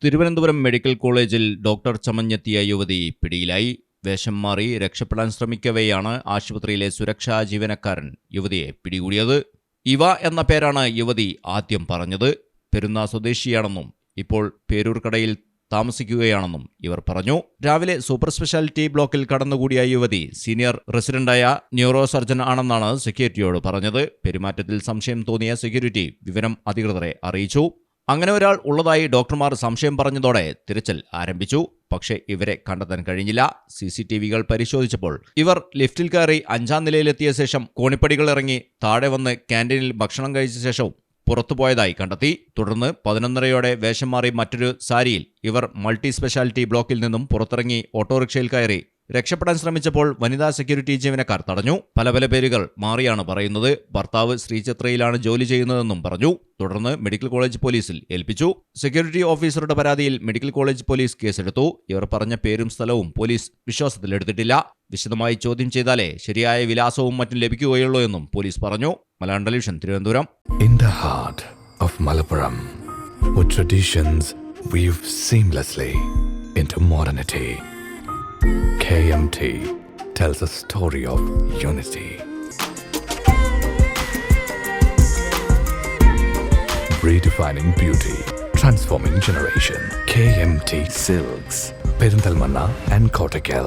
Thiruvananthapuram medical കോളേജിൽ doctor ചമഞ്ഞെത്തിയ യുവതി പിടിയിലായി. വേഷം മാറി രക്ഷപ്പെടാൻ ശ്രമിക്കവെയാണ് ആശുപത്രിയിലെ സുരക്ഷാ ജീവനക്കാരൻ യുവതിയെ പിടികൂടിയത്. ഇവ എന്ന പേരാണ് യുവതി ആദ്യം പറഞ്ഞത്. പെരുന്ന സ്വദേശിയാണെന്നും ഇപ്പോൾ പേരൂർക്കടയിൽ താമസിക്കുകയാണെന്നും ഇവർ പറഞ്ഞു. രാവിലെ സൂപ്പർ സ്പെഷ്യാലിറ്റി ബ്ലോക്കിൽ കടന്നുകൂടിയ യുവതി സീനിയർ റെസിഡന്റായ ന്യൂറോ സർജൻ ആണെന്നാണ് സെക്യൂരിറ്റിയോട് പറഞ്ഞത്. പെരുമാറ്റത്തിൽ സംശയം തോന്നിയ സെക്യൂരിറ്റി വിവരം അധികൃതരെ അറിയിച്ചു. അങ്ങനെ ഒരാൾ ഉള്ളതായി ഡോക്ടർമാർ സംശയം പറഞ്ഞതോടെ തിരച്ചിൽ ആരംഭിച്ചു. പക്ഷേ ഇവരെ കണ്ടെത്താൻ കഴിഞ്ഞില്ല. CCTV-കൾ പരിശോധിച്ചപ്പോൾ ഇവർ ലിഫ്റ്റിൽ കയറി 5ാം നിലയിലെത്തിയ ശേഷം കോണിപ്പടികൾ ഇറങ്ങി താഴെ വന്ന് ക്യാൻറ്റീനിൽ ഭക്ഷണം കഴിച്ച ശേഷവും പുറത്തുപോയതായി കണ്ടെത്തി. തുടർന്ന് 11:30-യോടെ വേഷം മാറി മറ്റൊരു സാരിയിൽ ഇവർ മൾട്ടി സ്പെഷ്യാലിറ്റി ബ്ലോക്കിൽ നിന്നും പുറത്തിറങ്ങി ഓട്ടോറിക്ഷയിൽ കയറി രക്ഷപ്പെടാൻ ശ്രമിച്ചപ്പോൾ വനിതാ സെക്യൂരിറ്റി ജീവനക്കാർ തടഞ്ഞു. പല പേരുകൾ മാറിയാണ് പറയുന്നത്. ഭർത്താവ് ശ്രീചിത്രയിലാണ് ജോലി ചെയ്യുന്നതെന്നും പറഞ്ഞു. തുടർന്ന് മെഡിക്കൽ കോളേജ് പോലീസിൽ ഏൽപ്പിച്ചു. സെക്യൂരിറ്റി ഓഫീസറുടെ പരാതിയിൽ മെഡിക്കൽ കോളേജ് പോലീസ് കേസെടുത്തു. ഇവർ പറഞ്ഞ പേരും സ്ഥലവും പോലീസ് വിശ്വാസത്തിലെടുത്തിട്ടില്ല. വിശദമായി ചോദ്യം ചെയ്താലേ ശരിയായ വിലാസവും മറ്റും ലഭിക്കുകയുള്ളൂ എന്നും പോലീസ് പറഞ്ഞു. Malayalam television, Thiruvananthapuram. In the heart of Malappuram, with traditions weave seamlessly into modernity, KMT tells a story of unity. Redefining beauty, transforming generation. KMT Silks, Perinthalmanna and Kottakkal.